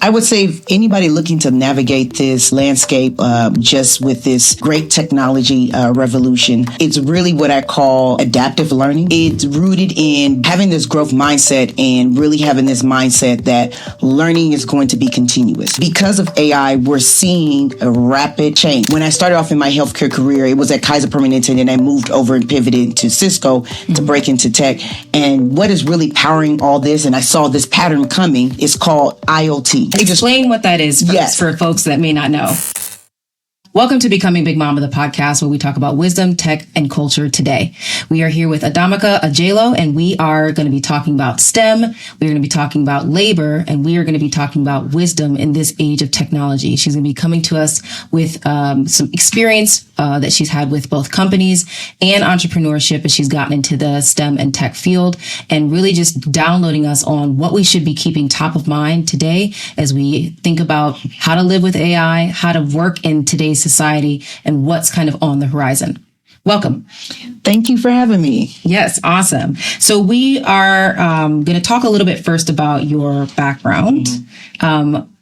I would say if anybody looking to navigate this landscape, just with this great technology revolution, it's really what I call adaptive learning. It's rooted in having this growth mindset and really having this mindset that learning is going to be continuous. Because of AI, we're seeing a rapid change. When I started off in my healthcare career, it was at Kaiser Permanente, and I moved over and pivoted to Cisco to break into tech. And what is really powering all this, and I saw this pattern coming, is called IoT. Explain what that is first for folks that may not know. Welcome to Becoming Big Mama, the podcast where we talk about wisdom, tech, and culture today. We are here with Adamaka Ajaelo, and we are going to be talking about STEM. We're going to be talking about labor, and we are going to be talking about wisdom in this age of technology. She's going to be coming to us with some experience that she's had with both companies and entrepreneurship as she's gotten into the STEM and tech field, and really just downloading us on what we should be keeping top of mind today as we think about how to live with AI, how to work in today's society, and what's kind of on the horizon. Welcome. Thank you for having me. Yes, awesome. So we are going to talk a little bit first about your background.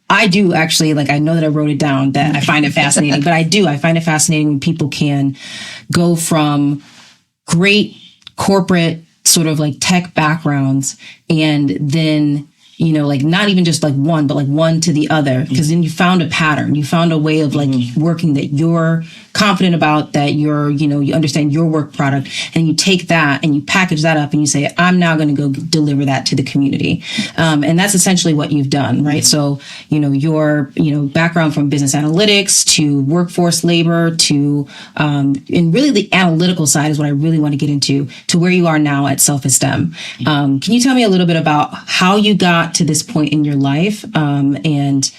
I do actually, I know that I wrote it down, that I find it fascinating, but I find it fascinating when people can go from great corporate sort of tech backgrounds and then not even just one, but one to the other, because then you found a pattern. You found a way of working that you're confident about, that you understand your work product, and you take that and you package that up and you say, I'm now going to go deliver that to the community. And that's essentially what you've done, right? So, your, background from business analytics to workforce labor to, and really the analytical side is what I really want to get into, to where you are now at Self-eSTEM. Can you tell me a little bit about how you got to this point in your life, and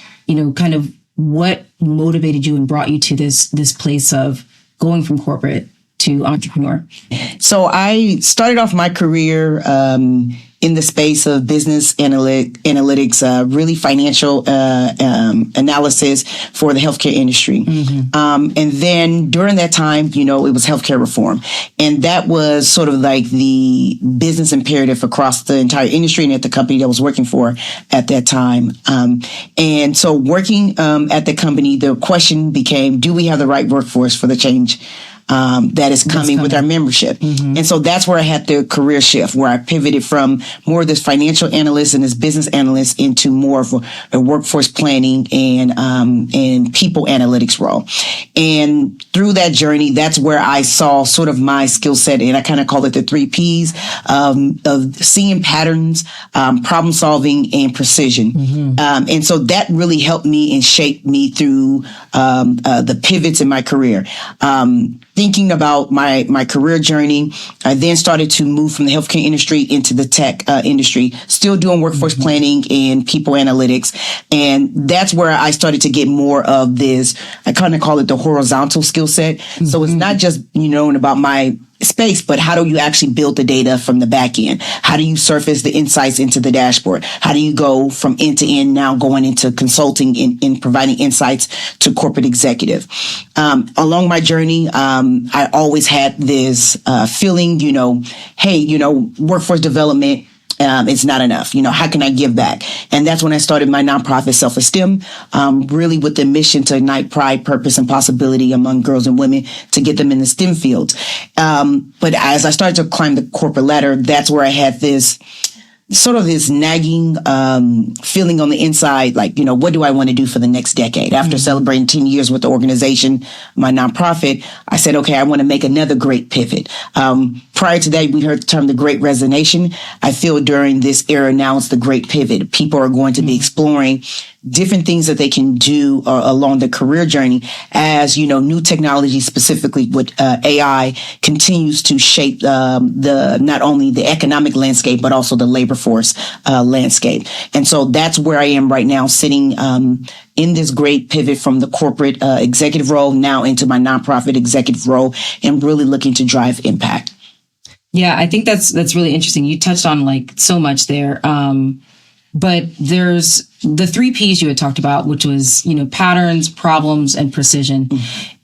kind of what motivated you and brought you to this place of going from corporate to entrepreneur? So I started off my career in the space of business analytics, really financial analysis for the healthcare industry. And then during that time, it was healthcare reform. And that was sort of the business imperative across the entire industry and at the company that I was working for at that time. And so working at the company, the question became, do we have the right workforce for the change that is coming with our membership? And so that's where I had the career shift, where I pivoted from more of this financial analyst and this business analyst into more of a workforce planning and people analytics role. And through that journey, that's where I saw sort of my skill set, and I kind of call it the 3 Ps of seeing patterns, problem solving, and precision. And so that really helped me and shaped me through the pivots in my career. Thinking about my career journey, I then started to move from the healthcare industry into the tech industry, still doing workforce planning and people analytics. And that's where I started to get more of this, I kind of call it the horizontal skill set. So it's not just, knowing about my space, but how do you actually build the data from the back end? How do you surface the insights into the dashboard? How do you go from end to end, now going into consulting and providing insights to corporate executive? Along my journey, I always had this feeling, hey, workforce development, it's not enough. How can I give back? And that's when I started my nonprofit Self-eSTEM, really with the mission to ignite pride, purpose, and possibility among girls and women to get them in the STEM fields. But as I started to climb the corporate ladder, that's where I had this sort of this nagging feeling on the inside, what do I want to do for the next decade? After celebrating 10 years with the organization, my nonprofit, I said, okay, I want to make another great pivot. Prior to that, we heard the term the Great Resignation. I feel during this era now it's the Great Pivot. People are going to be exploring different things that they can do along the career journey as, new technology, specifically with AI, continues to shape not only the economic landscape, but also the labor force landscape. And so that's where I am right now, sitting in this great pivot from the corporate executive role now into my nonprofit executive role, and really looking to drive impact. Yeah, I think that's really interesting. You touched on so much there. But there's the 3 Ps you had talked about, which was, patterns, problems, and precision.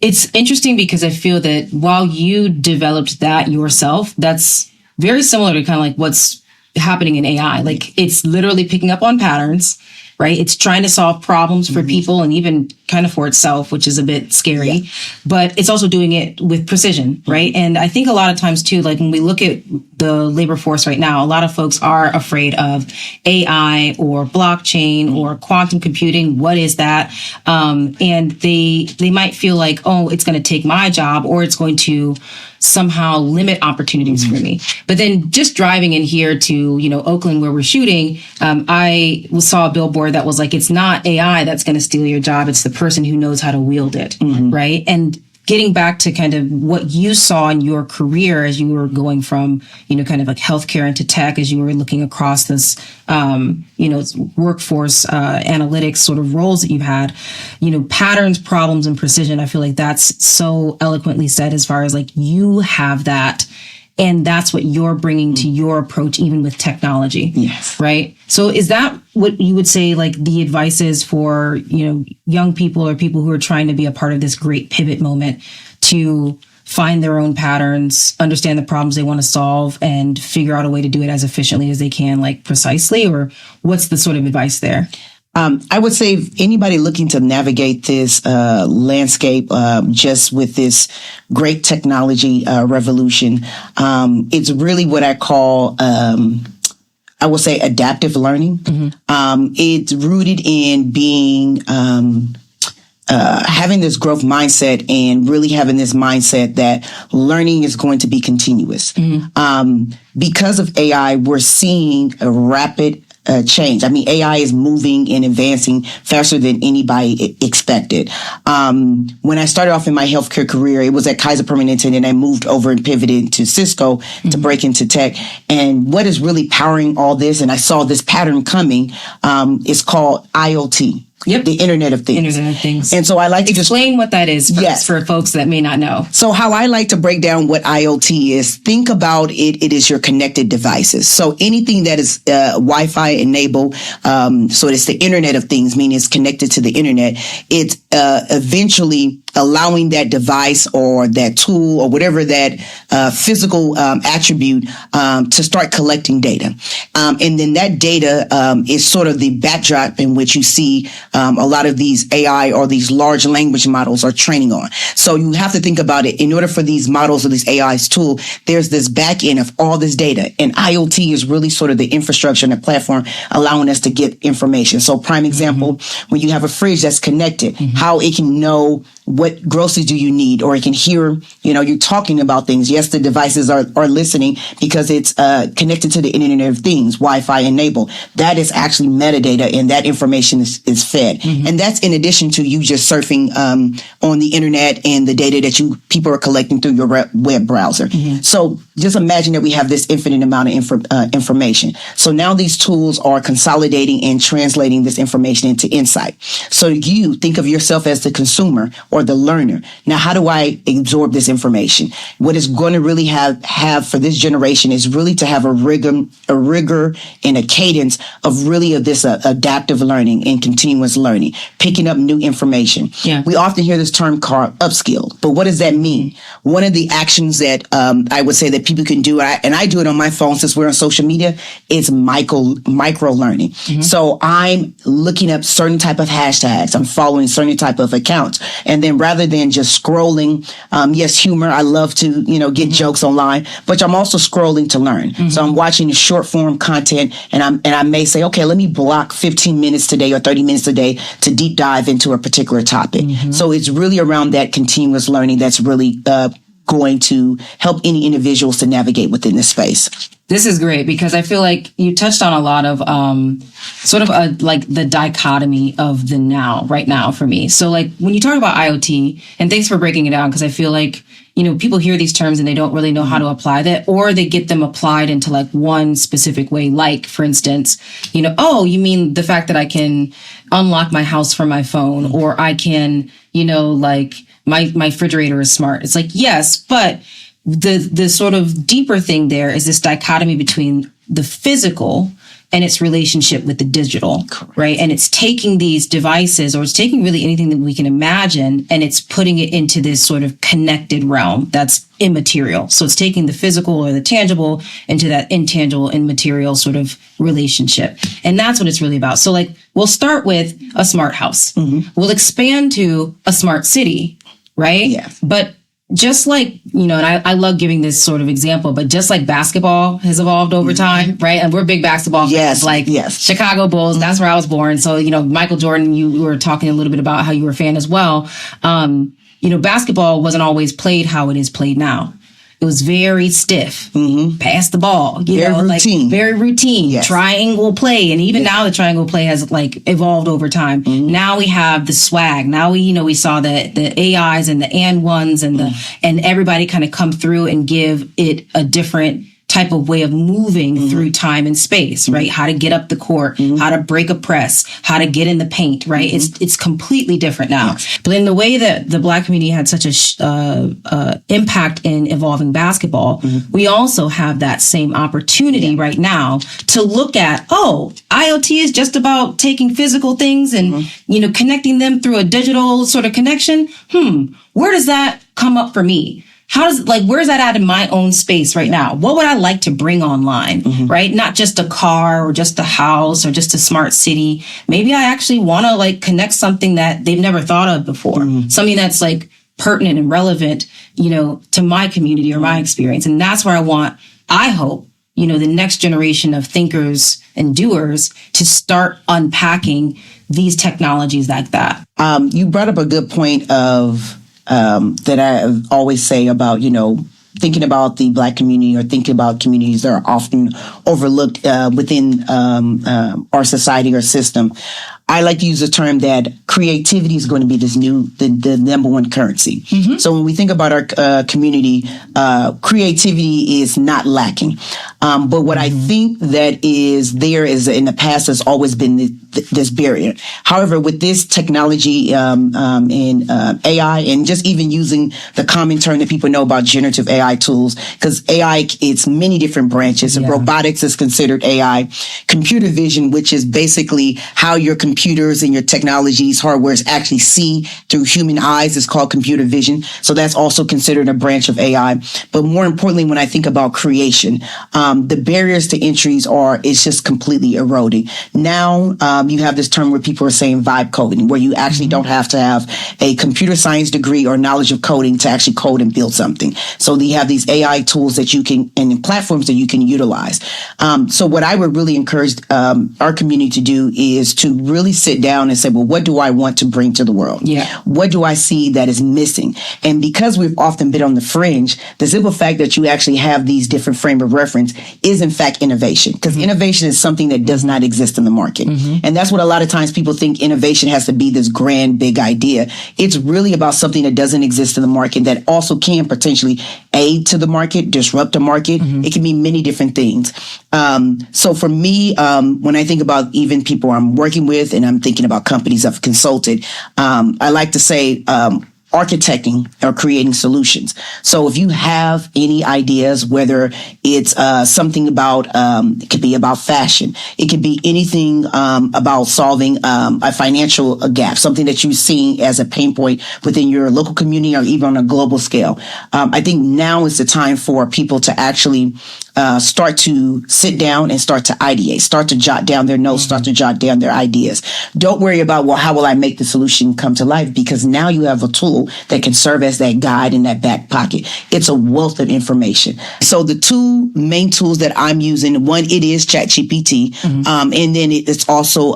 It's interesting because I feel that while you developed that yourself, that's very similar to kind of what's happening in AI. It's literally picking up on patterns right? It's trying to solve problems for people and even kind of for itself, which is a bit scary, but it's also doing it with precision, right? And I think a lot of times too, like when we look at the labor force right now, a lot of folks are afraid of AI or blockchain or quantum computing. What is that? And they might feel like, oh, it's going to take my job, or it's going to somehow limit opportunities for me. But then just driving in here to, Oakland where we're shooting, I saw a billboard that was like, it's not AI that's going to steal your job. It's the person who knows how to wield it. Right. And getting back to kind of what you saw in your career as you were going from, kind of like healthcare into tech, as you were looking across this, workforce analytics sort of roles that you've had, patterns, problems, and precision. I feel like that's so eloquently said as far as like you have that. And that's what you're bringing to your approach, even with technology. Yes. Right. So is that what you would say, like the advice is for, young people or people who are trying to be a part of this great pivot moment to find their own patterns, understand the problems they want to solve, and figure out a way to do it as efficiently as they can, like precisely? Or what's the sort of advice there? I would say if anybody looking to navigate this landscape just with this great technology revolution, it's really what I call, I would say, adaptive learning. It's rooted in being having this growth mindset and really having this mindset that learning is going to be continuous. Because of AI, we're seeing a rapid change. I mean, AI is moving and advancing faster than anybody expected. When I started off in my healthcare career, it was at Kaiser Permanente, and I moved over and pivoted to Cisco to break into tech. And what is really powering all this, and I saw this pattern coming, is called IoT. Yep. The Internet of Things. Internet of Things. And so I like to explain what that is for folks that may not know. So how I like to break down what IoT is, think about it. It is your connected devices. So anything that is Wi-Fi enabled, so it's the Internet of Things, meaning it's connected to the Internet. It's eventually allowing that device or that tool or whatever that physical attribute to start collecting data. And then that data is sort of the backdrop in which you see a lot of these AI or these large language models are training on. So you have to think about it. In order for these models or these AI's tool, there's this back end of all this data. And IoT is really sort of the infrastructure and the platform allowing us to get information. So prime example, when you have a fridge that's connected, how it can know what groceries do you need, or it can hear, you're talking about things. Yes, the devices are listening because it's connected to the Internet of Things, Wi-Fi enabled. That is actually metadata, and that information is fed. And that's in addition to you just surfing on the internet and the data that people are collecting through your web browser. So just imagine that we have this infinite amount of information. So now these tools are consolidating and translating this information into insight. So you think of yourself as the consumer or the learner. Now, how do I absorb this information? What it's going to really have for this generation is really to have a rigor and a cadence of this adaptive learning and continuous learning, picking up new information. Yeah. We often hear this term called Upskill, but what does that mean? One of the actions that I would say that people can do, and I do it on my phone since we're on social media, is micro learning. So I'm looking up certain type of hashtags. I'm following certain type of accounts. And then rather than just scrolling, yes, humor, I love to, get jokes online, but I'm also scrolling to learn. So I'm watching the short form content, and I may say, okay, let me block 15 minutes today or 30 minutes a day to deep dive into a particular topic. So it's really around that continuous learning that's really going to help any individuals to navigate within this space. This is great because I feel like you touched on a lot of sort of like the dichotomy of the right now for me. So like when you talk about IoT, and thanks for breaking it down, because I feel like, people hear these terms and they don't really know how to apply that, or they get them applied into like one specific way. Like, for instance, oh, you mean the fact that I can unlock my house from my phone, or I can, like my refrigerator is smart. It's like, yes, but the sort of deeper thing there is this dichotomy between the physical and its relationship with the digital, Correct. right? And it's taking these devices, or it's taking really anything that we can imagine, and it's putting it into this sort of connected realm that's immaterial. So it's taking the physical or the tangible into that intangible, immaterial sort of relationship. And that's what it's really about. So like, we'll start with a smart house. We'll expand to a smart city, right? Yeah. But just like, and I love giving this sort of example, but just like basketball has evolved over time, right? And we're big basketball fans, Chicago Bulls. That's where I was born. So, Michael Jordan, you were talking a little bit about how you were a fan as well. Basketball wasn't always played how it is played now. It was very stiff. Pass the ball. Very routine. Yes. Triangle play. And even now the triangle play has evolved over time. Now we have the swag. Now we saw the AIs and the and ones and and everybody kind of come through and give it a different type of way of moving through time and space, right? How to get up the court, how to break a press, how to get in the paint, right? It's completely different now. Yes. But in the way that the Black community had such a impact in evolving basketball, we also have that same opportunity right now to look at, IoT is just about taking physical things and, connecting them through a digital sort of connection. Where does that come up for me? Where's that at in my own space right now? What would I like to bring online, right? Not just a car or just a house or just a smart city. Maybe I actually want to connect something that they've never thought of before. Something that's pertinent and relevant, to my community or my experience. And that's where I hope, the next generation of thinkers and doers to start unpacking these technologies like that. You brought up a good point of that I always say about, thinking about the Black community or thinking about communities that are often overlooked within our society or system. I like to use the term that creativity is going to be the number one currency. So when we think about our community, creativity is not lacking. But what I think that is there is in the past has always been this barrier. However, with this technology and AI, and just even using the common term that people know about generative AI tools, because AI, it's many different branches. Yeah. Robotics is considered AI. Computer vision, which is basically how your computers and your technologies, hardwares actually see through human eyes, is called computer vision. So that's also considered a branch of AI. But more importantly, when I think about creation, the barriers to entries it's just completely eroding. Now, you have this term where people are saying vibe coding, where you actually don't have to have a computer science degree or knowledge of coding to actually code and build something. So you have these AI tools that you can, and platforms that you can utilize. So what I would really encourage our community to do is to really sit down and say, well, what do I want to bring to the world? Yeah. What do I see that is missing? And because we've often been on the fringe, the simple fact that you actually have these different frame of reference is in fact innovation, because innovation is something that does not exist in the market. And that's what a lot of times people think innovation has to be this grand, big idea. It's really about something that doesn't exist in the market that also can potentially aid to the market, disrupt the market. It can be many different things. So for me, when I think about even people I'm working with, and I'm thinking about companies I've consulted, I like to say, architecting or creating solutions. So if you have any ideas, whether it's something about, it could be about fashion, it could be anything about solving a financial gap, something that you're seeing as a pain point within your local community or even on a global scale. I think now is the time for people to actually start to sit down and start to ideate, start to jot down their notes, start to jot down their ideas. Don't worry about, well, how will I make the solution come to life? Because now you have a tool that can serve as that guide in that back pocket. It's a wealth of information. So the two main tools that I'm using, one, it is ChatGPT, and then it's also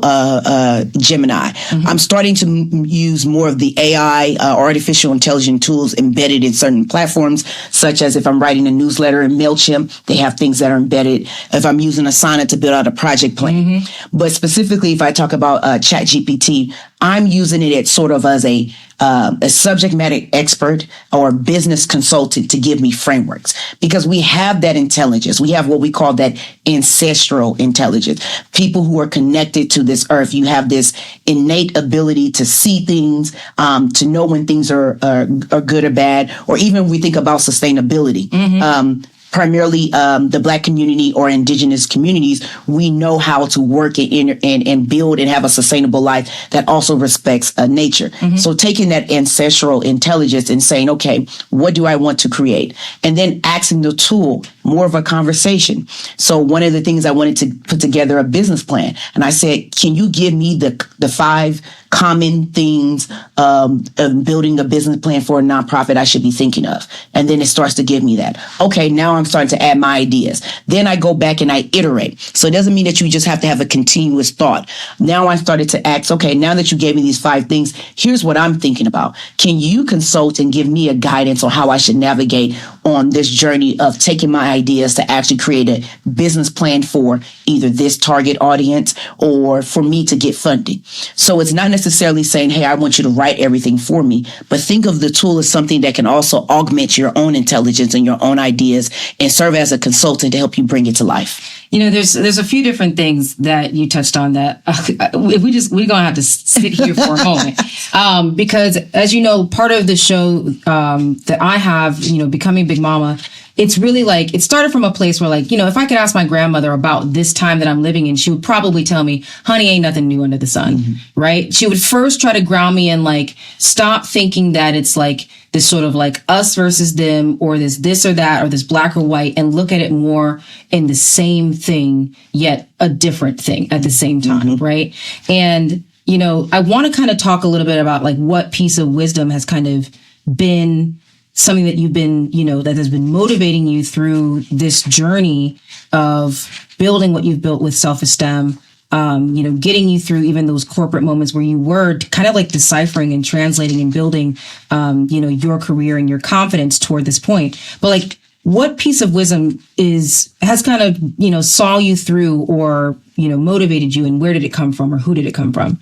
Gemini. I'm starting to use more of the AI, artificial intelligence tools embedded in certain platforms, such as if I'm writing a newsletter in MailChimp, they have things that are embedded. If I'm using Asana to build out a project plan. But specifically, if I talk about ChatGPT, I'm using it as sort of as a subject matter expert or business consultant to give me frameworks, because we have that intelligence. We have what we call that ancestral intelligence. People who are connected to this earth, you have this innate ability to see things, to know when things are good or bad, or even when we think about sustainability. primarily the Black community or indigenous communities, we know how to work and build and have a sustainable life that also respects nature. So taking that ancestral intelligence and saying, okay, what do I want to create? And then asking the tool more of a conversation. So one of the things I wanted to put together a business plan. And I said, can you give me the 5 common things of building a business plan for a nonprofit I should be thinking of? And then it starts to give me that. Okay, now I'm starting to add my ideas. Then I go back and I iterate. So it doesn't mean that you just have to have a continuous thought. Now I started to ask, okay, now that you gave me these 5 things, here's what I'm thinking about. Can you consult and give me a guidance on how I should navigate on this journey of taking my ideas to actually create a business plan for either this target audience or for me to get funding? So it's not necessarily saying, hey, I want you to write everything for me, but think of the tool as something that can also augment your own intelligence and your own ideas and serve as a consultant to help you bring it to life. You know, there's a few different things that you touched on that we're gonna have to sit here for a moment, because as you know, part of the show that I have, you know, Becoming Big Mama, it's really like, it started from a place where, like, you know, if I could ask my grandmother about this time that I'm living in, she would probably tell me, honey, ain't nothing new under the sun, right? She would first try to ground me in, like, stop thinking that it's like this sort of like us versus them, or this or that, or this black or white, and look at it more in the same thing, yet a different thing at the same time, right? And, you know, I want to kind of talk a little bit about, like, what piece of wisdom has kind of been something that you've been, you know, that has been motivating you through this journey of building what you've built with Self-eSTEM, you know, getting you through even those corporate moments where you were kind of like deciphering and translating and building, you know, your career and your confidence toward this point. But, like, what piece of wisdom has kind of, you know, saw you through, or, you know, motivated you, and where did it come from, or who did it come from?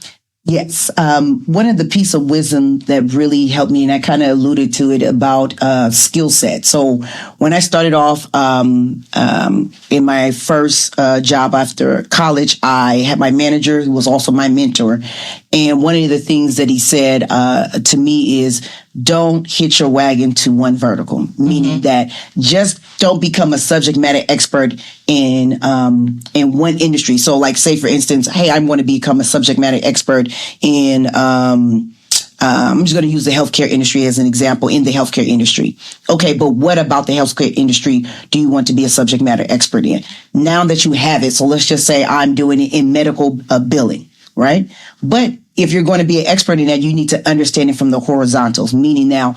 Yes. One of the piece of wisdom that really helped me, and I kind of alluded to it, about skill set. So when I started off in my first job after college, I had my manager who was also my mentor. And one of the things that he said to me is, don't hitch your wagon to one vertical, meaning that just don't become a subject matter expert in one industry. So, like, say, for instance, hey, I want to become a subject matter expert in, I'm just going to use the healthcare industry as an example, in the healthcare industry. Okay, but what about the healthcare industry do you want to be a subject matter expert in? Now that you have it, so let's just say I'm doing it in medical billing, right? But if you're going to be an expert in that, you need to understand it from the horizontals, meaning now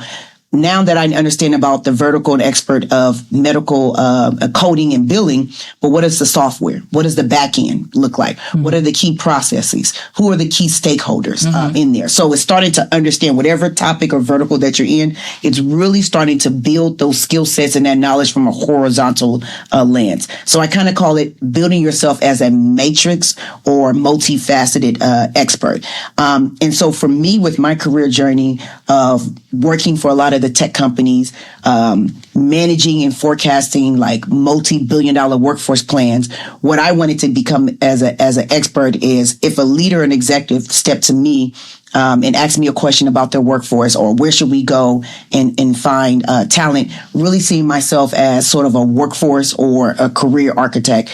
that I understand about the vertical and expert of medical coding and billing, but what is the software? What does the back end look like? What are the key processes? Who are the key stakeholders in there? So it's starting to understand whatever topic or vertical that you're in. It's really starting to build those skill sets and that knowledge from a horizontal lens. So I kind of call it building yourself as a matrix or multifaceted expert. And so for me, with my career journey of working for a lot of the tech companies, managing and forecasting like multi-billion-dollar workforce plans, what I wanted to become as an expert is, if a leader and executive stepped to me and asked me a question about their workforce, or where should we go and find talent, really seeing myself as sort of a workforce or a career architect,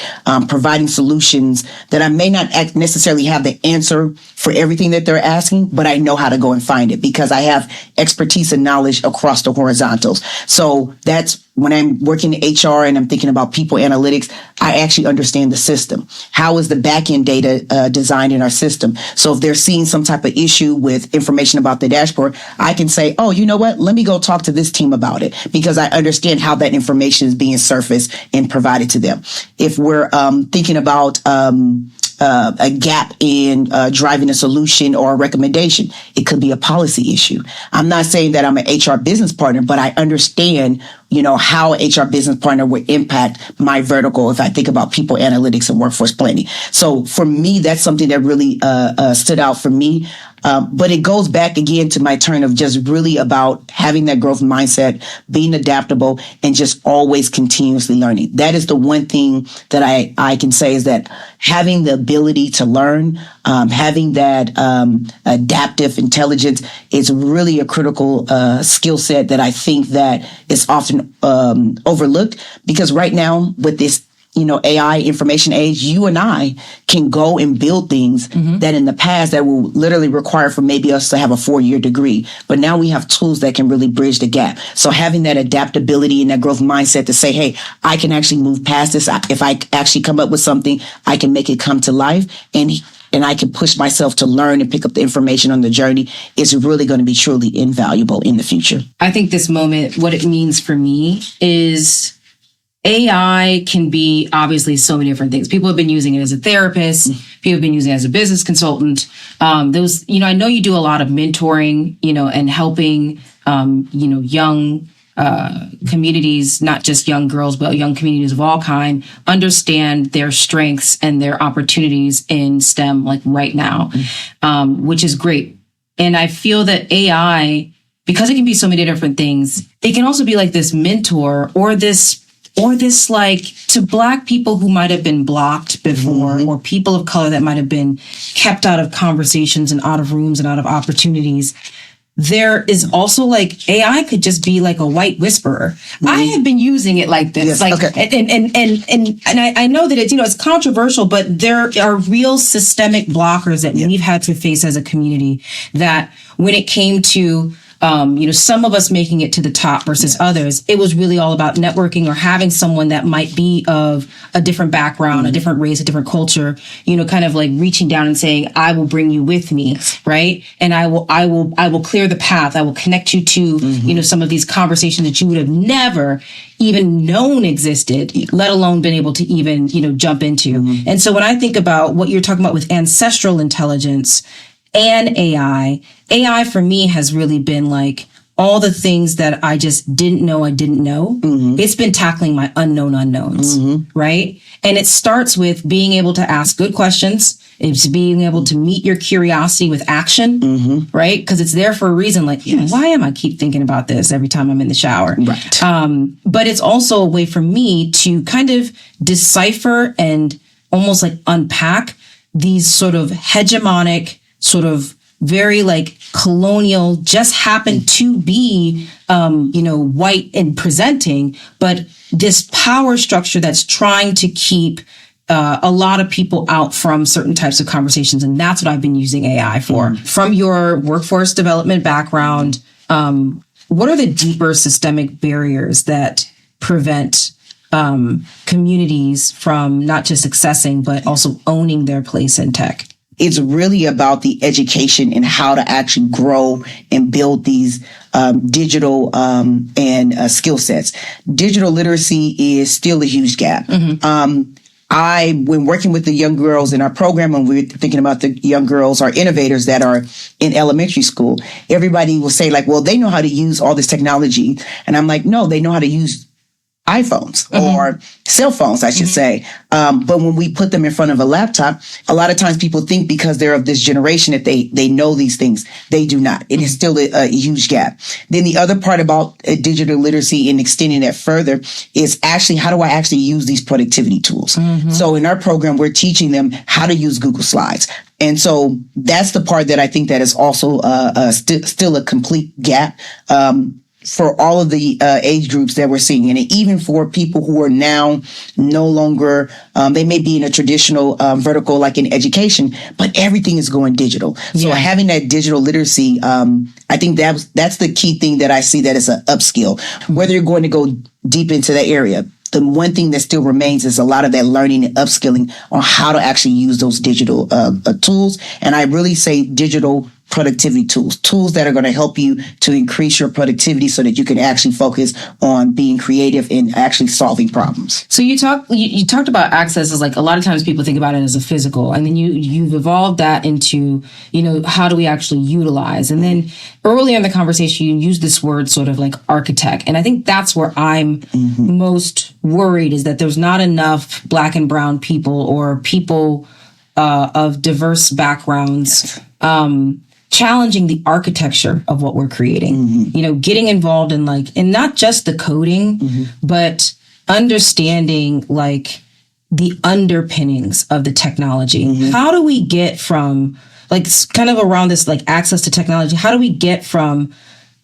providing solutions that I may not necessarily have the answer for everything that they're asking, but I know how to go and find it because I have expertise and knowledge across the horizontals. So that's when I'm working in HR and I'm thinking about people analytics, I actually understand the system. How is the back end data designed in our system? So if they're seeing some type of issue with information about the dashboard, I can say, oh, you know what? Let me go talk to this team about it, because I understand how that information is being surfaced and provided to them. If we're thinking about a gap in driving a solution or a recommendation, it could be a policy issue. I'm not saying that I'm an HR business partner, but I understand, you know, how HR business partner would impact my vertical if I think about people analytics and workforce planning. So for me, that's something that really stood out for me. But it goes back again to my turn of just really about having that growth mindset, being adaptable, and just always continuously learning. That is the one thing that I can say is that having the ability to learn, having that adaptive intelligence is really a critical skill set that I think that is often overlooked, because right now with this AI information age, you and I can go and build things that in the past that will literally require for maybe us to have a 4-year degree. But now we have tools that can really bridge the gap. So having that adaptability and that growth mindset to say, hey, I can actually move past this. If I actually come up with something, I can make it come to life, and I can push myself to learn and pick up the information on the journey, is really going to be truly invaluable in the future. I think this moment, what it means for me is AI can be obviously so many different things. People have been using it as a therapist. People have been using it as a business consultant. I know you do a lot of mentoring, and helping, young communities, not just young girls, but young communities of all kind, understand their strengths and their opportunities in STEM, like right now, which is great. And I feel that AI, because it can be so many different things, it can also be like this mentor or this like to Black people who might have been blocked before, or people of color that might have been kept out of conversations and out of rooms and out of opportunities. There is also like AI could just be like a white whisperer. I have been using it like this, and I know that it's controversial, but there are real systemic blockers that we've had to face as a community. That when it came to some of us making it to the top versus others, it was really all about networking or having someone that might be of a different background, a different race, a different culture, kind of like reaching down and saying, I will bring you with me. Right. And I will clear the path. I will connect you to, some of these conversations that you would have never even known existed, let alone been able to even, jump into. And so when I think about what you're talking about with ancestral intelligence and AI for me has really been like all the things that I just didn't know I didn't know. It's been tackling my unknown unknowns, right? And it starts with being able to ask good questions. It's being able to meet your curiosity with action, right? Because it's there for a reason. Like, why am I keep thinking about this every time I'm in the shower? Right. But it's also a way for me to kind of decipher and almost like unpack these sort of hegemonic, sort of very like colonial, just happen to be, white and presenting, but this power structure that's trying to keep a lot of people out from certain types of conversations. And that's what I've been using AI for. From your workforce development background, what are the deeper systemic barriers that prevent communities from not just accessing, but also owning their place in tech? It's really about the education and how to actually grow and build these digital and skill sets. Digital literacy is still a huge gap. When working with the young girls in our program, when we were thinking about the young girls, our innovators that are in elementary school, everybody will say like, well, they know how to use all this technology. And I'm like, no, they know how to use iPhones or cell phones, I should say. But when we put them in front of a laptop, a lot of times people think because they're of this generation that they know these things. They do not. It is still a huge gap. Then the other part about digital literacy and extending that further is actually, how do I actually use these productivity tools? So in our program, we're teaching them how to use Google Slides. And so that's the part that I think that is also still a complete gap. For all of the age groups that we're seeing, and even for people who are now no longer, they may be in a traditional vertical like in education, but everything is going digital. So having that digital literacy, I think that's the key thing that I see that is an upskill. Whether you're going to go deep into that area, the one thing that still remains is a lot of that learning and upskilling on how to actually use those digital tools. And I really say digital productivity tools that are going to help you to increase your productivity so that you can actually focus on being creative and actually solving problems. So you talked about access as like a lot of times people think about it as a physical, and then you've evolved that into, how do we actually utilize? And then earlier in the conversation, you used this word sort of like architect. And I think that's where I'm most worried, is that there's not enough Black and brown people or people of diverse backgrounds challenging the architecture of what we're creating, getting involved in and not just the coding, but understanding the underpinnings of the technology. How do we get from kind of around this access to technology? How do we get from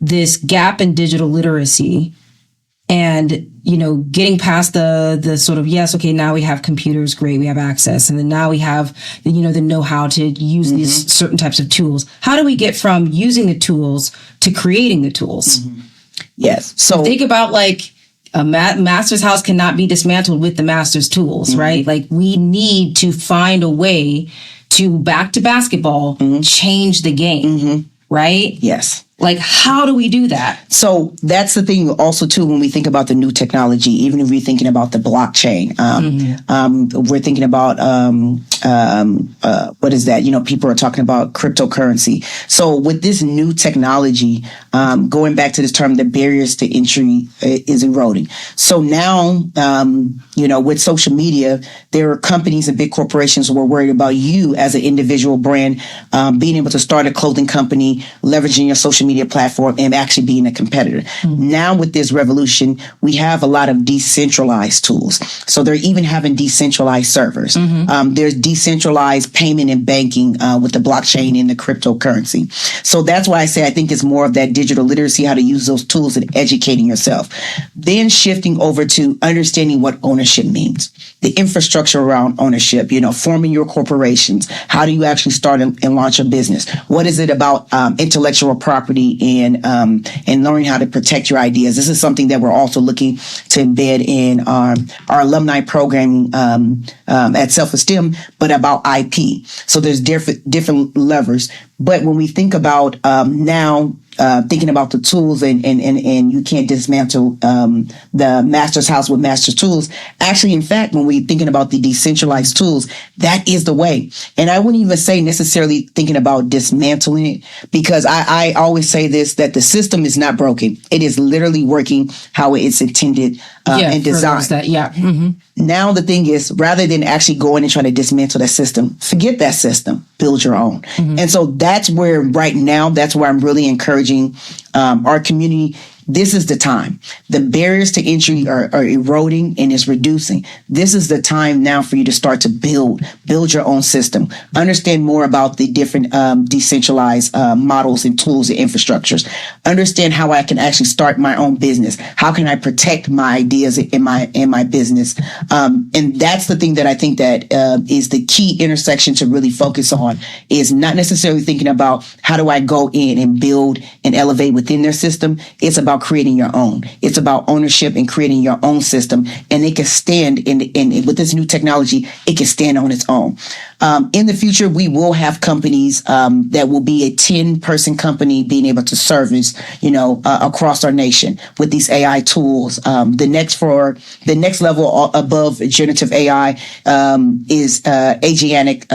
this gap in digital literacy and, getting past the sort of, yes, okay, now we have computers, great, we have access. And then now we have, the know-how to use these certain types of tools. How do we get from using the tools to creating the tools? Yes. So think about a master's house cannot be dismantled with the master's tools, right? We need to find a way to, back to basketball, change the game, right? Yes. How do we do that? So that's the thing also, too, when we think about the new technology, even if we're thinking about the blockchain, we're thinking about, what is that? People are talking about cryptocurrency. So with this new technology, going back to this term, the barriers to entry is eroding. So now, with social media, there are companies and big corporations who are worried about you as an individual brand, being able to start a clothing company, leveraging your social media platform and actually being a competitor. Now with this revolution, we have a lot of decentralized tools. So they're even having decentralized servers. There's decentralized payment and banking with the blockchain and the cryptocurrency. So that's why I say I think it's more of that digital literacy, how to use those tools and educating yourself. Then shifting over to understanding what ownership means. The infrastructure around ownership, forming your corporations. How do you actually start and launch a business? What is it about intellectual property and learning how to protect your ideas? This is something that we're also looking to embed in our alumni programming at Self-eSTEM, but about IP. So there's different levers. But when we think about now, thinking about the tools and you can't dismantle the master's house with master tools. Actually, in fact, when we're thinking about the decentralized tools, that is the way. And I wouldn't even say necessarily thinking about dismantling it, because I always say this, that the system is not broken. It is literally working how it's intended and designed. Now the thing is, rather than actually going and trying to dismantle that system, forget that system, build your own. And so that's where right now, that's where I'm really encouraging our community. This is the time. The barriers to entry are eroding and it's reducing. This is the time now for you to start to build your own system. Understand more about the different decentralized models and tools and infrastructures. Understand how I can actually start my own business. How can I protect my ideas in my business? And that's the thing that I think that is the key intersection to really focus on, is not necessarily thinking about how do I go in and build and elevate within their system. It's about creating your own. It's about ownership and creating your own system. And it can stand with this new technology, it can stand on its own. In the future, we will have companies that will be a 10-person company being able to service, across our nation with these AI tools. The next level above generative AI is agentic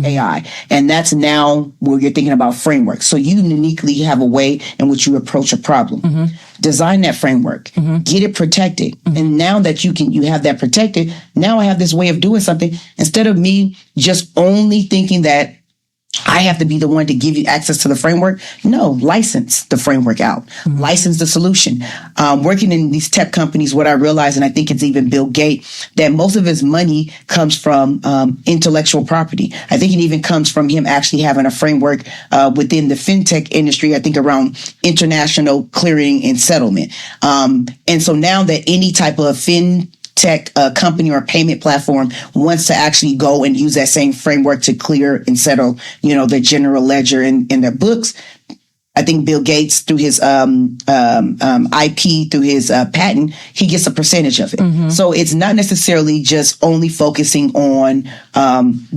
AI. And that's now where you're thinking about frameworks. So you uniquely have a way in which you approach a problem. Design that framework, get it protected. And now that you have that protected, now I have this way of doing something, instead of me just only thinking that I have to be the one to give you access to the framework. No, license the framework out. License the solution. Working in these tech companies, what I realize, and I think it's even Bill Gates, that most of his money comes from intellectual property. I think it even comes from him actually having a framework within the fintech industry, I think around international clearing and settlement. And so now that any type of tech company or payment platform wants to actually go and use that same framework to clear and settle, the general ledger in their books, I think Bill Gates, through his IP, through his patent, he gets a percentage of it. So it's not necessarily just only focusing on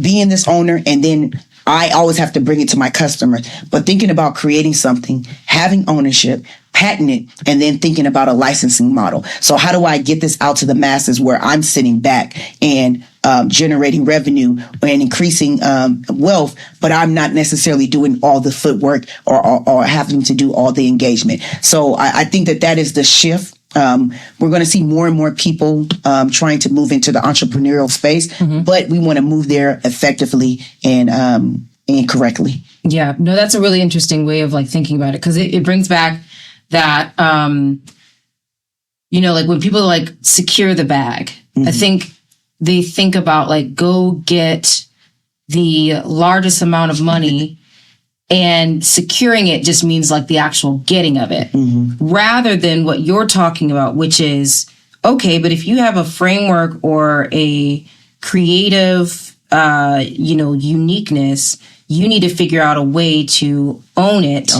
being this owner and then I always have to bring it to my customers, but thinking about creating something, having ownership, patent it, and then thinking about a licensing model. So how do I get this out to the masses where I'm sitting back and generating revenue and increasing wealth, but I'm not necessarily doing all the footwork or having to do all the engagement. So I think that is the shift. We're going to see more and more people trying to move into the entrepreneurial space, but we want to move there effectively and incorrectly. Yeah, no, that's a really interesting way of like thinking about it, because it brings back that, like when people like secure the bag, I think they think about like, go get the largest amount of money, and securing it just means like the actual getting of it, rather than what you're talking about, which is, okay, but if you have a framework or a creative, uniqueness, you need to figure out a way to own it,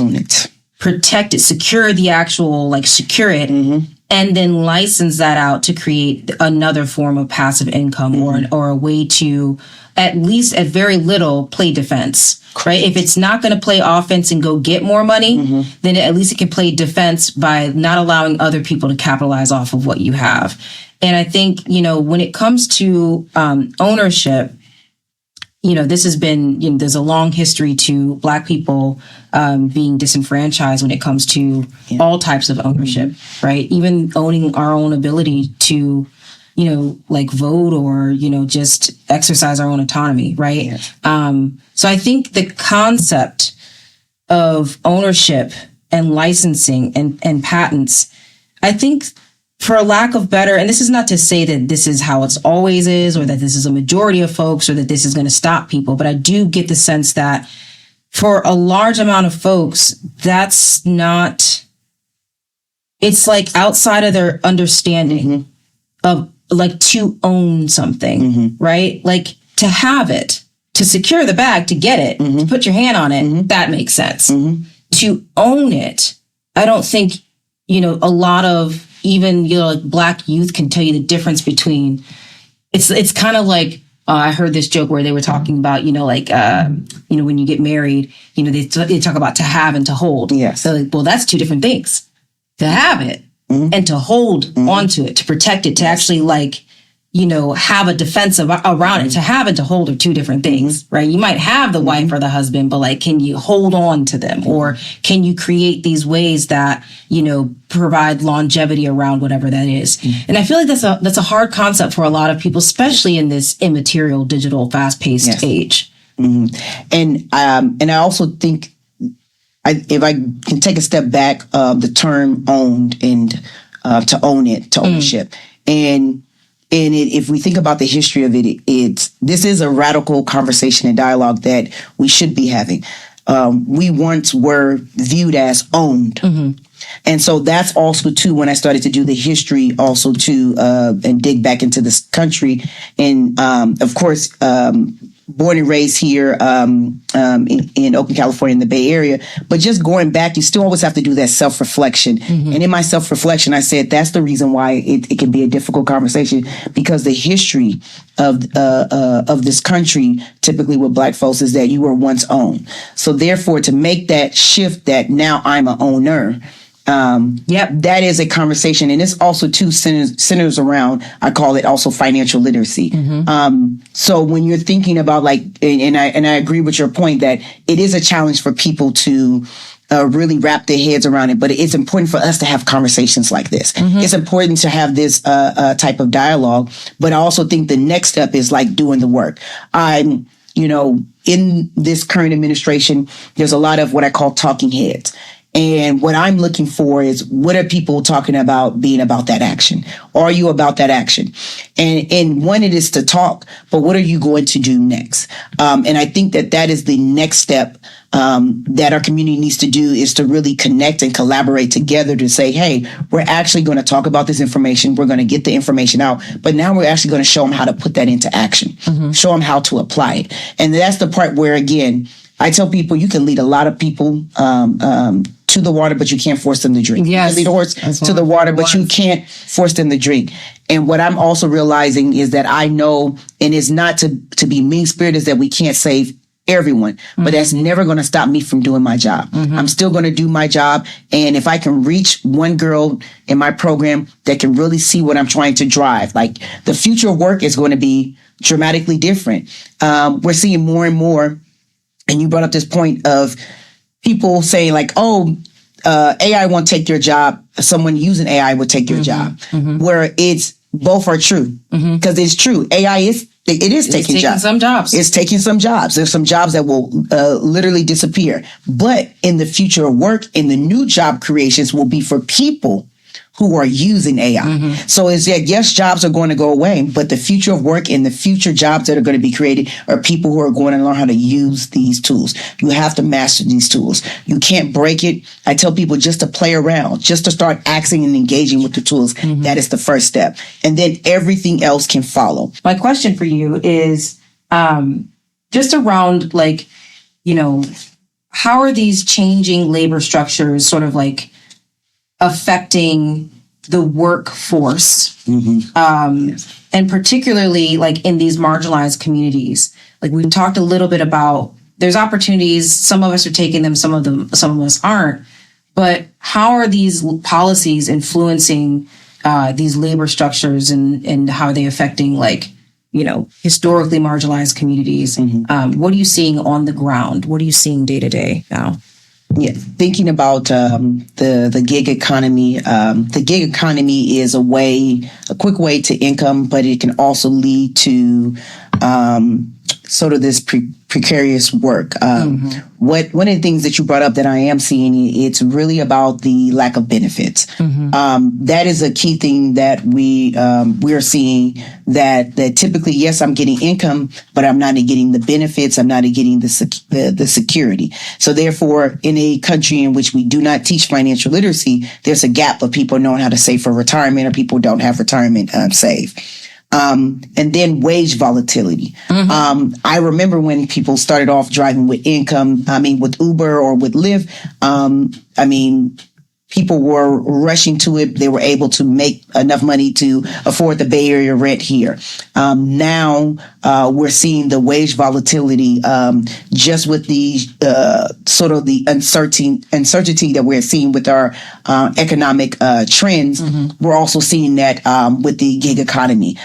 protect it, secure the actual, like secure it, and then license that out to create another form of passive income, or a way to, at least at very little, play defense, right? If it's not going to play offense and go get more money, then at least it can play defense by not allowing other people to capitalize off of what you have. And I think, when it comes to ownership, this has been, there's a long history to Black people being disenfranchised when it comes to all types of ownership, right? Even owning our own ability to, like vote or, just exercise our own autonomy, right? Yes. So I think the concept of ownership and licensing and patents, I think, for a lack of better, and this is not to say that this is how it's always is, or that this is a majority of folks, or that this is going to stop people, but I do get the sense that for a large amount of folks, that's not, it's like outside of their understanding of like to own something, right? Like to have it, to secure the bag, to get it, to put your hand on it, that makes sense. To own it, I don't think, a lot of even, like Black youth can tell you the difference between, it's kind of like, I heard this joke where they were talking about, when you get married, they talk about to have and to hold. Yes. So, well, that's two different things. To have it and to hold onto it, to protect it, to actually have a defense around it. To have and to hold are two different things, right? You might have the wife or the husband, but like, can you hold on to them? Or can you create these ways that, provide longevity around whatever that is? And I feel like that's a hard concept for a lot of people, especially in this immaterial, digital, fast-paced age. And I also think, if I can take a step back, the term owned and to own it, to ownership. And if we think about the history of it, this is a radical conversation and dialogue that we should be having. We once were viewed as owned. And so that's also too, when I started to do the history also too, and dig back into this country. And of course, born and raised here in Oakland, California, in the Bay Area. But just going back, you still always have to do that self-reflection. And in my self-reflection, I said that's the reason why it can be a difficult conversation, because the history of this country, typically with Black folks, is that you were once owned. So therefore, to make that shift that now I'm an owner, that is a conversation. And it's also too centers around, I call it also financial literacy. So when you're thinking about and I agree with your point that it is a challenge for people to really wrap their heads around it, but it's important for us to have conversations like this. It's important to have this type of dialogue, but I also think the next step is like doing the work. In this current administration, there's a lot of what I call talking heads. And what I'm looking for is, what are people talking about being about that action? Are you about that action? And one, it is to talk, but what are you going to do next? And I think that is the next step that our community needs to do, is to really connect and collaborate together to say, hey, we're actually going to talk about this information. We're going to get the information out, but now we're actually going to show them how to put that into action, show them how to apply it. And that's the part where, again, I tell people you can lead a lot of people to the water, but you can't force them to drink. Yes, you can lead a horse to the water, but you can't force them to drink. And what I'm also realizing is that I know, and it's not to be mean-spirited, is that we can't save everyone, but that's never going to stop me from doing my job. I'm still going to do my job. And if I can reach one girl in my program that can really see what I'm trying to drive, like the future of work is going to be dramatically different. We're seeing more and more. And you brought up this point of people saying like, AI won't take your job. Someone using AI will take your job. Where it's both are true, because it's true. AI is It is taking jobs. Some jobs. It's taking some jobs. There's some jobs that will literally disappear. But in the future of work, in the new job creations will be for people who are using AI. So it's that, yes, jobs are going to go away, but the future of work and the future jobs that are going to be created are people who are going to learn how to use these tools. You have to master these tools. You can't break it. I tell people just to play around, just to start asking and engaging with the tools. That is the first step. And then everything else can follow. My question for you is just around like, how are these changing labor structures sort of like affecting the workforce, and particularly like in these marginalized communities? Like we've talked a little bit about, there's opportunities. Some of us are taking them, some of us aren't. But how are these policies influencing these labor structures, and how are they affecting like, historically marginalized communities? What are you seeing on the ground? What are you seeing day to day now? Yeah, thinking about the gig economy. The gig economy is a quick way to income, but it can also lead to sort of this precarious work. One of the things that you brought up that I am seeing, it's really about the lack of benefits. That is a key thing that we're seeing, that typically, yes, I'm getting income, but I'm not getting the benefits. I'm not getting the security. So therefore, in a country in which we do not teach financial literacy, there's a gap of people knowing how to save for retirement, or people don't have retirement save. And then wage volatility. I remember when people started off driving with income, with Uber or with Lyft, people were rushing to it. They were able to make enough money to afford the Bay Area rent here. Now we're seeing the wage volatility just with the sort of the uncertainty that we're seeing with our economic trends. We're also seeing that with the gig economy.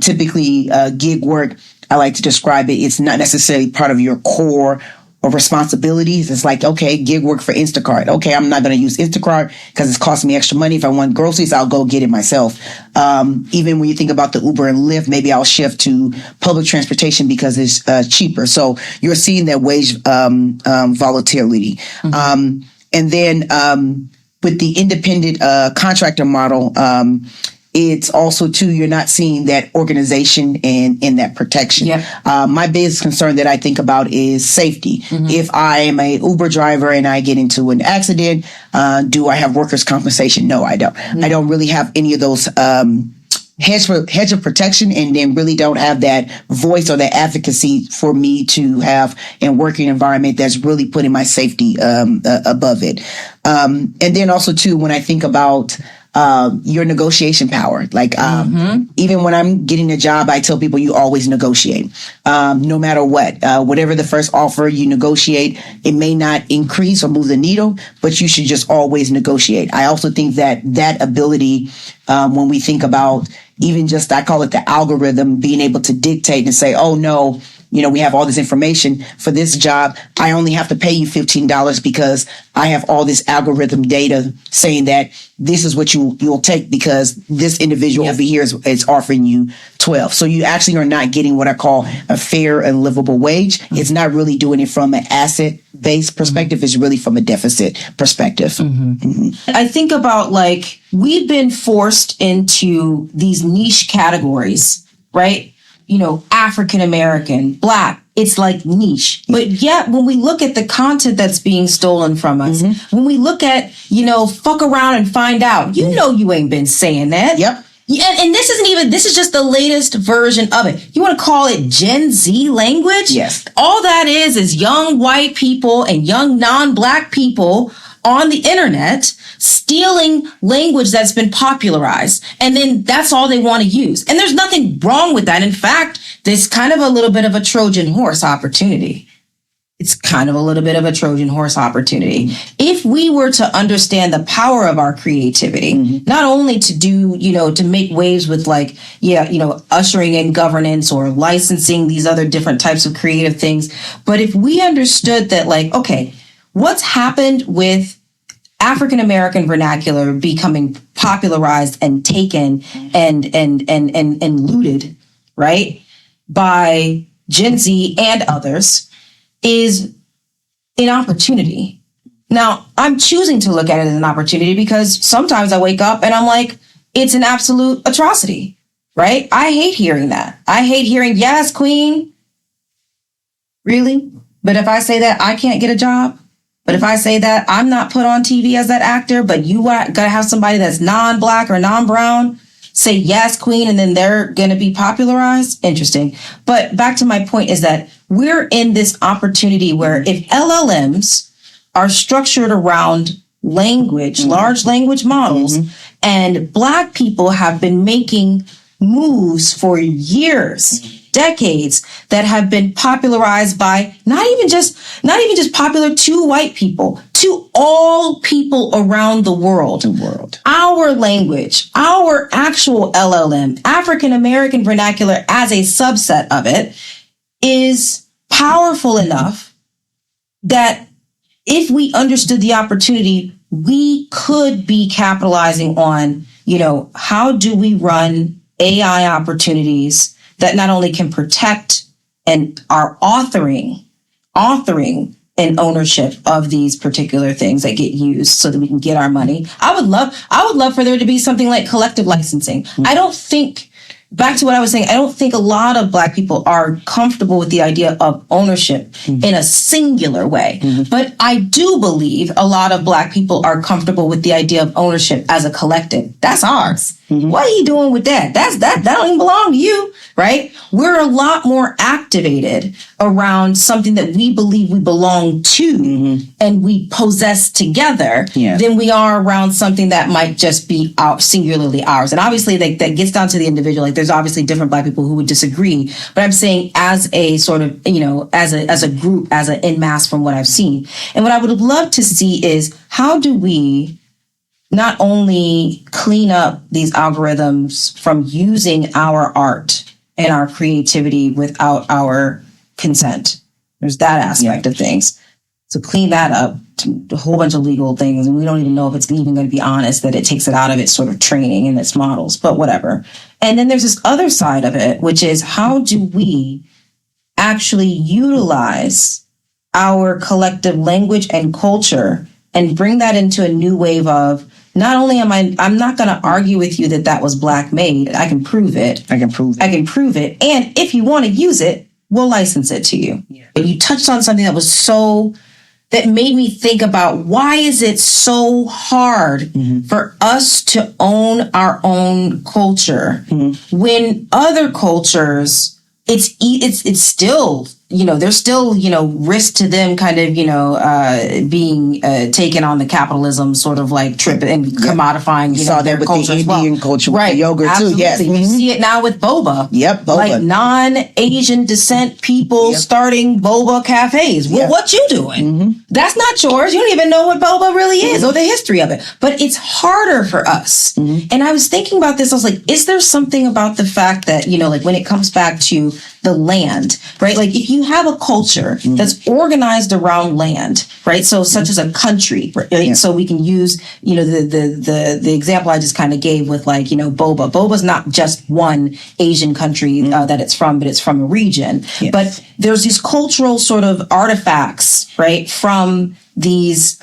Typically, gig work, I like to describe it, it's not necessarily part of your core or responsibilities. It's like, okay, gig work for Instacart. Okay, I'm not going to use Instacart because it's costing me extra money. If I want groceries, I'll go get it myself. Even when you think about the Uber and Lyft, maybe I'll shift to public transportation because it's cheaper. So you're seeing that wage volatility. And then with the independent contractor model, it's also, too, you're not seeing that organization and that protection. My biggest concern that I think about is safety. If I am a Uber driver and I get into an accident, do I have workers' compensation? No, I don't. I don't really have any of those hedge of protection, and then really don't have that voice or that advocacy for me to have a working environment that's really putting my safety above it. And then also, too, when I think about your negotiation power. Like, even when I'm getting a job, I tell people you always negotiate, no matter what. Whatever the first offer you negotiate, it may not increase or move the needle, but you should just always negotiate. I also think that ability, when we think about even just, I call it the algorithm, being able to dictate and say, oh no, we have all this information for this job. I only have to pay you $15 because I have all this algorithm data saying that this is what you'll take because this individual over here is offering you 12. So you actually are not getting what I call a fair and livable wage. It's not really doing it from an asset-based perspective. It's really from a deficit perspective. I think about, like, we've been forced into these niche categories, right? African American, Black, it's like niche. But yet, when we look at the content that's being stolen from us, when we look at, fuck around and find out, you ain't been saying that. And this is just the latest version of it. You want to call it Gen Z language? Yes. All that is young white people and young non-Black people on the internet stealing language that's been popularized. And then that's all they want to use. And there's nothing wrong with that. In fact, there's kind of a little bit of a Trojan horse opportunity. It's kind of a little bit of a Trojan horse opportunity. If we were to understand the power of our creativity, not only to do, to make waves with ushering in governance or licensing these other different types of creative things, but if we understood that, okay, what's happened with African American vernacular becoming popularized and taken and looted, right? by Gen Z and others is an opportunity. Now, I'm choosing to look at it as an opportunity because sometimes I wake up and I'm like, it's an absolute atrocity, right? I hate hearing that. I hate hearing, yes, queen. Really? But if I say that, I can't get a job. But if I say that, I'm not put on TV as that actor, but you got to have somebody that's non-black or non-brown say, yes, queen, and then they're going to be popularized. Interesting. But back to my point is that we're in this opportunity where if LLMs are structured around language, large language models, and Black people have been making moves for years, decades, that have been popularized by not even just popular to white people, to all people around the world. Our language, our actual LLM, African American vernacular as a subset of it, is powerful enough that if we understood the opportunity, we could be capitalizing on, how do we run AI opportunities that not only can protect and are authoring and ownership of these particular things that get used so that we can get our money. I would love for there to be something like collective licensing. I don't think, back to what I was saying, I don't think a lot of Black people are comfortable with the idea of ownership in a singular way. But I do believe a lot of Black people are comfortable with the idea of ownership as a collective. That's ours. What are you doing with that? That don't even belong to you, right? We're a lot more activated around something that we believe we belong to and we possess together than we are around something that might just be singularly ours. And obviously that gets down to the individual. Like there's obviously different Black people who would disagree, but I'm saying as a sort of, as a group, as an en masse from what I've seen. And what I would love to see is how do we not only clean up these algorithms from using our art and our creativity without our consent. There's that aspect of things. So clean that up to a whole bunch of legal things. And we don't even know if it's even going to be honest that it takes it out of its sort of training and its models, but whatever. And then there's this other side of it, which is how do we actually utilize our collective language and culture and bring that into a new wave of not only I'm not going to argue with you that was Black made. I can prove it. And if you want to use it, we'll license it to you. But you touched on something that made me think about why is it so hard for us to own our own culture when other cultures, it's still, there's still, risk to them kind of, being taken on the capitalism sort of like trip and commodifying, saw that with culture the Indian culture, with the yogurt absolutely. too. Yes. You see it now with boba. Yep. Boba. Like non-Asian descent people starting boba cafes. Well, what you doing? That's not yours. You don't even know what boba really is or the history of it. But it's harder for us. And I was thinking about this. I was like, is there something about the fact that, like when it comes back to the land, right? Like if you have a culture that's organized around land, right? So such as a country, right? Yeah. So we can use, the example I just kind of gave with like, boba. Boba's not just one Asian country that it's from, but it's from a region. Yes. But there's these cultural sort of artifacts, right? From these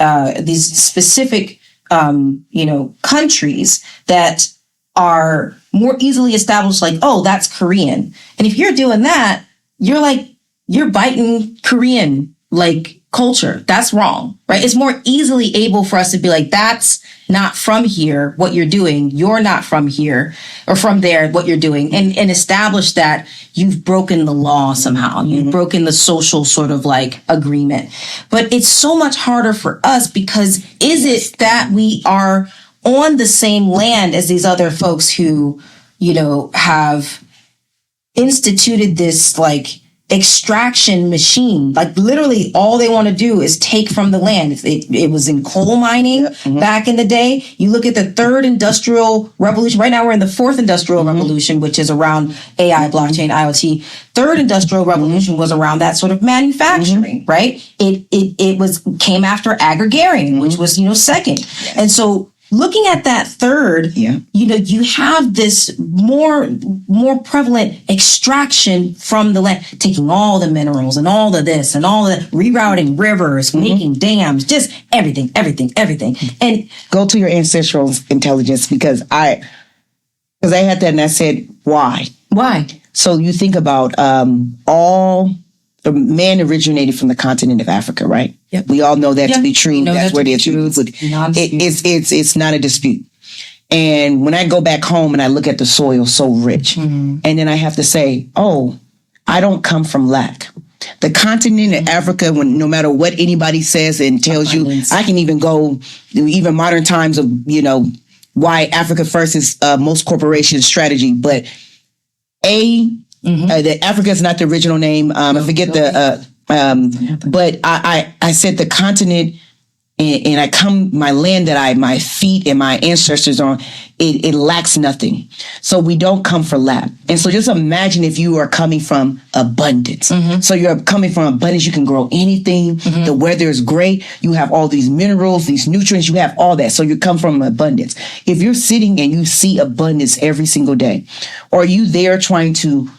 specific, countries that are more easily established, like, oh, that's Korean. And if you're doing that, you're biting Korean, like, culture. That's wrong, right? It's more easily able for us to be like, that's not from here, what you're doing. You're not from here or from there, what you're doing. And establish that you've broken the law somehow. You've broken the social sort of like agreement. But it's so much harder for us because is it that we are on the same land as these other folks who, have instituted this like extraction machine. Like literally all they want to do is take from the land. It was in coal mining back in the day. You look at the third industrial revolution. Right now we're in the fourth industrial revolution, which is around AI, blockchain, IoT. Third industrial revolution was around that sort of manufacturing, right? It came after agrarian, which was, second. And so looking at that third, you have this more prevalent extraction from the land, taking all the minerals and all of this and all the rerouting rivers, making dams, just everything. And go to your ancestral intelligence because I had that and I said, why? So you think about all the man originated from the continent of Africa, right? Yep. We all know that to be true. That's where it is. It's not a dispute. And when I go back home and I look at the soil so rich, and then I have to say, oh, I don't come from lack. The continent of Africa, no matter what anybody says and tells you, I can even go even modern times of, why Africa first is most corporations strategy, but the Africa is not the original name. I forget but I said the continent, and my land that my feet and my ancestors on, it lacks nothing. So we don't come for lack. And so just imagine if you are coming from abundance. So you're coming from abundance. You can grow anything. The weather is great. You have all these minerals, these nutrients. You have all that. So you come from abundance. If you're sitting and you see abundance every single day, or are you there trying to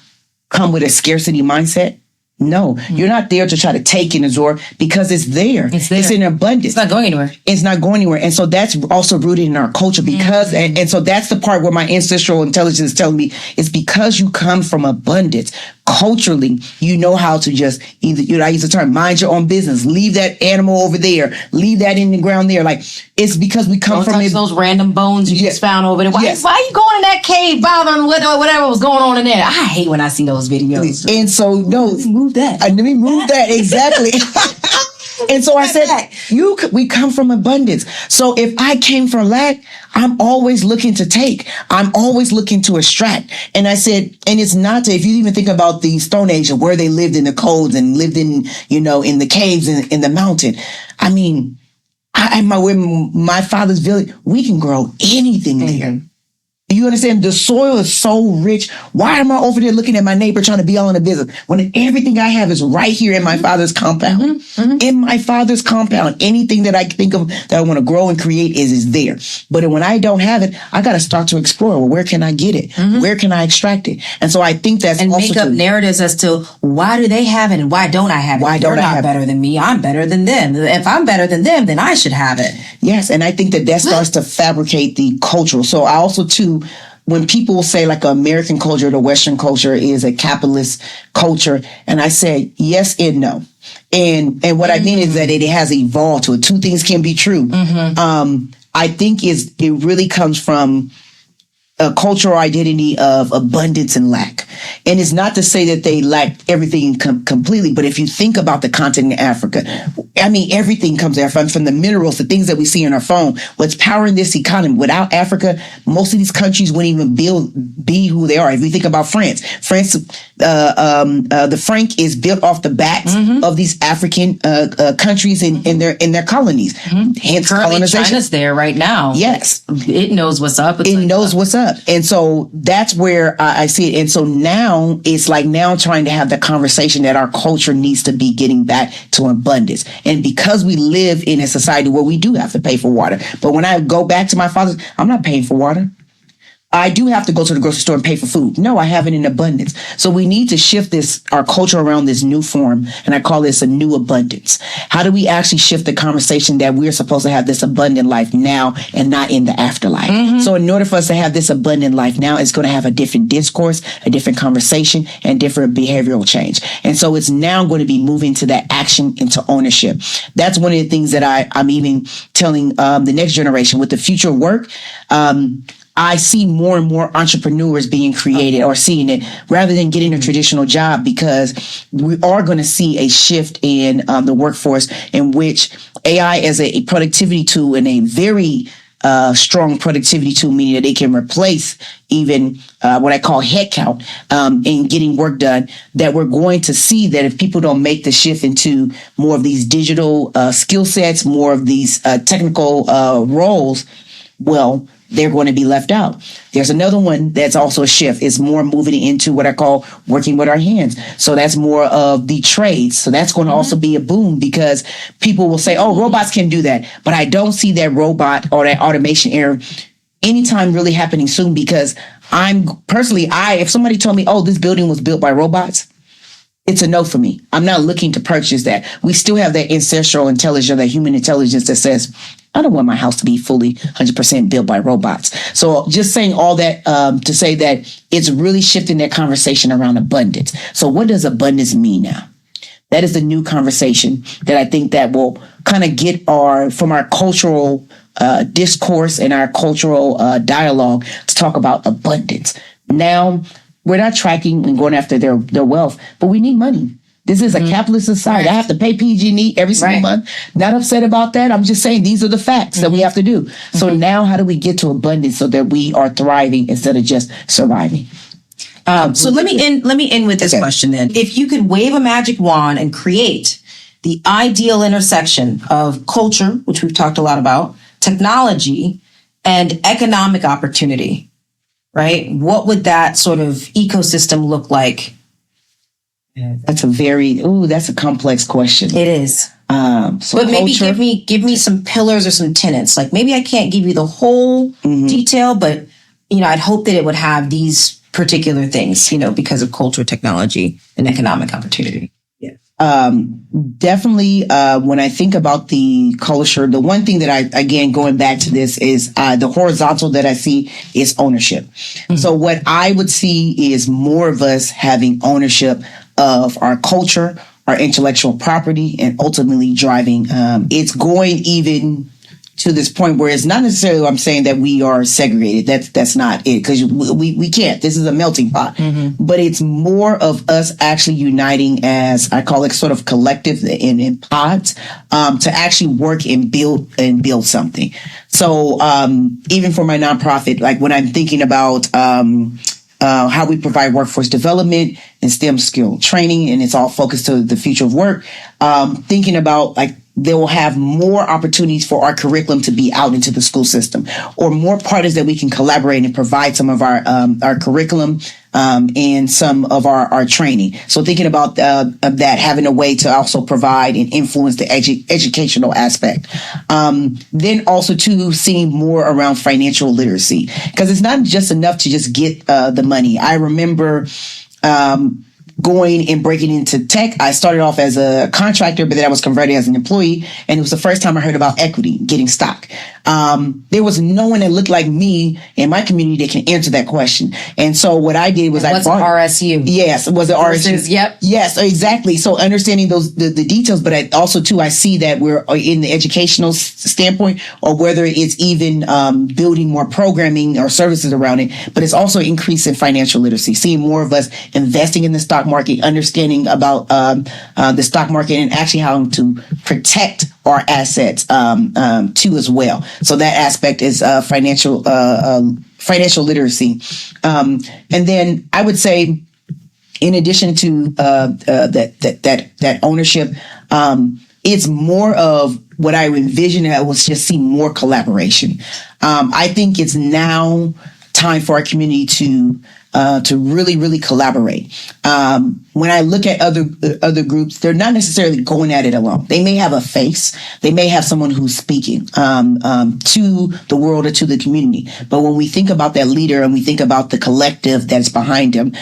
come with a scarcity mindset? No, you're not there to try to take and absorb because it's there. It's in abundance. It's not going anywhere. And so that's also rooted in our culture because, and so that's the part where my ancestral intelligence is telling me it's because you come from abundance. Culturally, you know how to just either, I use the term, mind your own business, leave that animal over there, leave that in the ground there. Like, it's because we come from those random bones you just found over there. Why are you going in that cave bothering whatever was going on in there? I hate when I see those videos. And so, let me move that. Exactly. And so I said, we come from abundance. So if I came from lack, I'm always looking to take. I'm always looking to extract. And I said, and it's not if you even think about the Stone Age and where they lived in the coves and lived in, in the caves and in the mountain. I mean, my father's village, we can grow anything there. You understand? The soil is so rich. Why am I over there looking at my neighbor trying to be all in the business when everything I have is right here in my father's compound? In my father's compound, anything that I think of that I want to grow and create is there. But when I don't have it, I got to start to explore. Well, where can I get it? Where can I extract it? And so I think that's and also make up narratives as to why do they have it and why don't I have it? They're not better than me. I'm better than them. If I'm better than them, then I should have it. Yes, and I think that starts to fabricate the cultural. So I also too. When people say like American culture, the Western culture is a capitalist culture, and I say yes and no. And what I mean is that it has evolved to it. Two things can be true. I think it really comes from a cultural identity of abundance and lack. And it's not to say that they lack everything completely, but if you think about the continent of Africa, I mean, everything comes there from the minerals, the things that we see on our phone, what's powering this economy. Without Africa, most of these countries wouldn't even be who they are. If you think about France, the franc is built off the backs of these African countries in their colonies. Hence colonization. China's there right now. Yes. It knows what's up. It knows what's up. And so that's where I see it. And so now it's like trying to have the conversation that our culture needs to be getting back to abundance. And because we live in a society where we do have to pay for water. But when I go back to my father's, I'm not paying for water. I do have to go to the grocery store and pay for food. No, I have it in abundance. So we need to shift our culture around this new form. And I call this a new abundance. How do we actually shift the conversation that we're supposed to have this abundant life now and not in the afterlife? So in order for us to have this abundant life now, it's going to have a different discourse, a different conversation, and different behavioral change. And so it's now going to be moving to that action into ownership. That's one of the things that I'm even telling the next generation with the future work. I see more and more entrepreneurs being created or seeing it rather than getting a traditional job, because we are going to see a shift in the workforce in which AI as a productivity tool and a very strong productivity tool, meaning that they can replace even what I call headcount in getting work done, that we're going to see that if people don't make the shift into more of these digital skill sets, more of these technical roles, well, they're going to be left out. There's another one that's also a shift. It's more moving into what I call working with our hands. So that's more of the trades. So that's going to also be a boom, because people will say, oh, robots can do that. But I don't see that robot or that automation era anytime really happening soon, because if somebody told me, oh, this building was built by robots, it's a no for me. I'm not looking to purchase that. We still have that ancestral intelligence, that human intelligence that says, I don't want my house to be fully 100% built by robots. So just saying all that to say that it's really shifting that conversation around abundance. So what does abundance mean now? That is the new conversation that I think that will kind of get from our cultural discourse and our cultural dialogue to talk about abundance. Now, we're not tracking and going after their wealth, but we need money. This is a capitalist society. I have to pay PG&E every single month. Not upset about that. I'm just saying these are the facts that we have to do. So now how do we get to abundance so that we are thriving instead of just surviving? So let me end with this question then. If you could wave a magic wand and create the ideal intersection of culture, which we've talked a lot about, technology, and economic opportunity, right? What would that sort of ecosystem look like? That's a complex question. It is. But maybe give me some pillars or some tenets. Like maybe I can't give you the whole detail, but I'd hope that it would have these particular things, because of culture, technology, and economic opportunity. Definitely. When I think about the culture, the one thing that going back to this is the horizontal that I see is ownership. So what I would see is more of us having ownership of our culture, our intellectual property, and ultimately driving. It's going even to this point where it's not necessarily I'm saying that we are segregated. That's not it, because we can't. This is a melting pot. But it's more of us actually uniting, as I call it, sort of collective in pods, to actually work and build something. So even for my nonprofit, like when I'm thinking about how we provide workforce development and STEM skill training, and it's all focused to the future of work, thinking about like they will have more opportunities for our curriculum to be out into the school system, or more partners that we can collaborate and provide some of our curriculum and some of our training. So thinking about that, having a way to also provide and influence the educational aspect. Then also to seeing more around financial literacy, because it's not just enough to just get the money. I remember going and breaking into tech. I started off as a contractor, but then I was converted as an employee. And it was the first time I heard about equity, getting stock. There was no one that looked like me in my community that can answer that question. And so what I did was what's RSU? Yes, was it RSU? Yep. Yes, exactly. So understanding the details, but I see that we're in the educational standpoint, or whether it's even building more programming or services around it, but it's also increasing financial literacy, seeing more of us investing in the stock market, understanding about the stock market, and actually how to protect our assets too as well. So that aspect is financial literacy, and then I would say, in addition to that ownership, it's more of what I envisioned. I was just seeing more collaboration. I think it's now time for our community to really, really collaborate. When I look at other groups, they're not necessarily going at it alone. They may have a face. They may have someone who's speaking to the world or to the community. But when we think about that leader and we think about the collective that's behind him,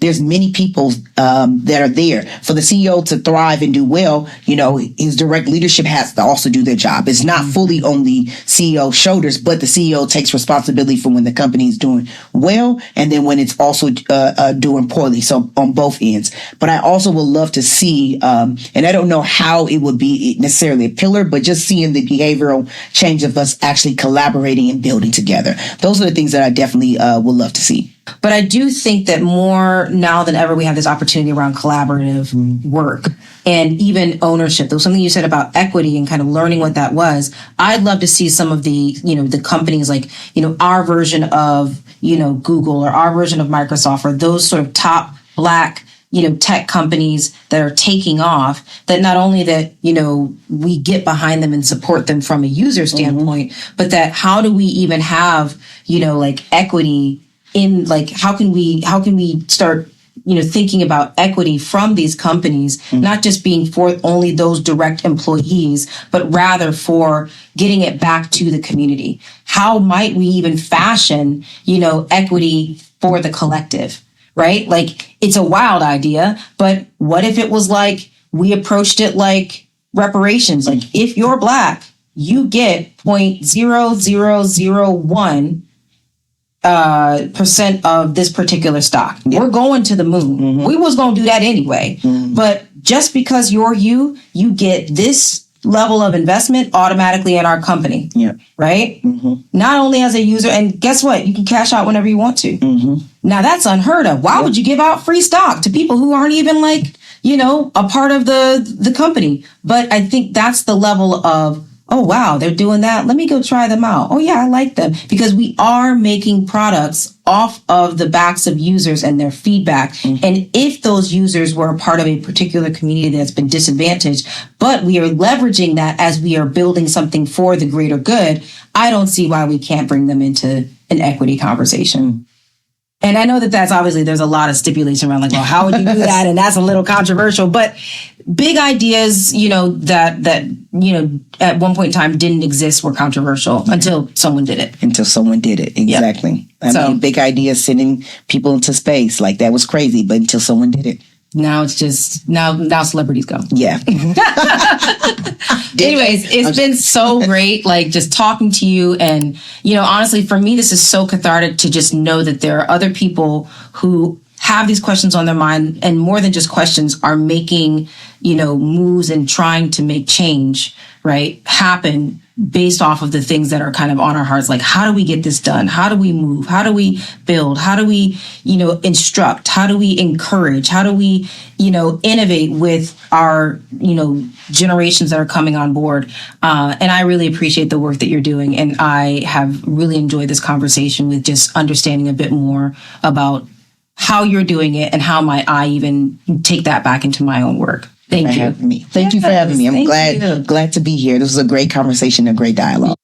there's many people that are there. For the CEO to thrive and do well, his direct leadership has to also do their job. It's not fully on the CEO's shoulders, but the CEO takes responsibility for when the company is doing well, and then when it's also doing poorly. So on both ends. But I also would love to see, and I don't know how it would be necessarily a pillar, but just seeing the behavioral change of us actually collaborating and building together. Those are the things that I definitely would love to see. But I do think that more now than ever, we have this opportunity around collaborative work and even ownership. There was something you said about equity and kind of learning what that was. I'd love to see some of the, the companies like, our version of, Google, or our version of Microsoft, or those sort of top Black tech companies that are taking off, that not only that, we get behind them and support them from a user standpoint, but that how do we even have, like equity in, like, how can we start, thinking about equity from these companies, not just being for only those direct employees, but rather for getting it back to the community. How might we even fashion, equity for the collective, right? Like, it's a wild idea, but what if it was like, we approached it like reparations? Like, if you're Black, you get 0.0001 percent of this particular stock. Yeah. We're going to the moon. We was going to do that anyway. But just because you're you get this level of investment automatically in our company. Yeah. Right? Not only as a user, and guess what? You can cash out whenever you want to. Now that's unheard of. Why would you give out free stock to people who aren't even like, a part of the company? But I think that's the level of, oh, wow, they're doing that. Let me go try them out. Oh, yeah, I like them. Because we are making products off of the backs of users and their feedback. And if those users were a part of a particular community that's been disadvantaged, but we are leveraging that as we are building something for the greater good, I don't see why we can't bring them into an equity conversation. And I know that that's obviously, there's a lot of stipulation around like, well, how would you do that? And that's a little controversial, but big ideas, that at one point in time didn't exist were controversial until someone did it. Exactly. Yep. I mean, big ideas sending people into space, like that was crazy, but until someone did it. Now it's just, now celebrities go. Yeah. Anyways, it's been so great, like just talking to you. And, honestly, for me, this is so cathartic to just know that there are other people who have these questions on their mind, and more than just questions, are making, moves and trying to make change, right, happen based off of the things that are kind of on our hearts. Like, how do we get this done? How do we move? How do we build? How do we, instruct? How do we encourage? How do we, innovate with our, generations that are coming on board? And I really appreciate the work that you're doing. And I have really enjoyed this conversation with just understanding a bit more about how you're doing it and how might I even take that back into my own work. Thank you. Thank you for having me. I'm glad to be here. This was a great conversation, a great dialogue.